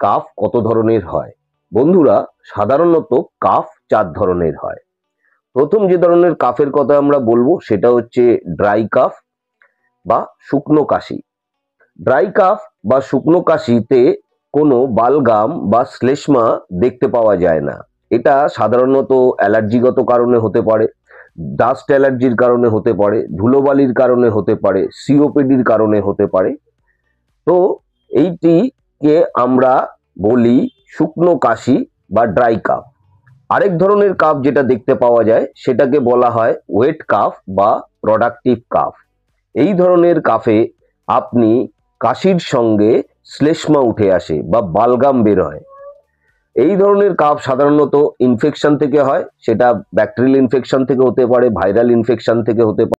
Calf কত ধরনের হয়? বন্ধুরা, সাধারণত কাফ 4 ধরনের হয়। প্রথম যে ধরনের কাফের কথা আমরা বলবো সেটা হচ্ছে ড্রাই কাফ বা শুকনো কাশি। ড্রাই কাফ বা শুকনো কাশিতে কোনো বালগাম বা শ্লেষ্মা দেখতে পাওয়া যায় না। এটা সাধারণত অ্যালার্জিগত কারণে হতে পারে, ডাস্ট অ্যালার্জির কারণে হতে পারে, ধুলোবালির কারণে হতে পারে, সিওপিডির কারণে হতে পারে। তো এইটিকে আমরা বলি শুকনো কাশি বা ড্রাই কাফ। আরেক ধরনের কাফ যেটা দেখতে পাওয়া যায় সেটাকে বলা হয় ওয়েট কাফ বা প্রোডাক্টিভ কাফ। এই ধরনের কাফে আপনি কাশির সঙ্গে শ্লেষ্মা উঠে আসে বা বালগাম বের হয়। এই ধরনের কাফ সাধারণত ইনফেকশন থেকে হয়, সেটা ব্যাকটেরিয়াল ইনফেকশন থেকে হতে পারে, ভাইরাল ইনফেকশন থেকে হতে পারে।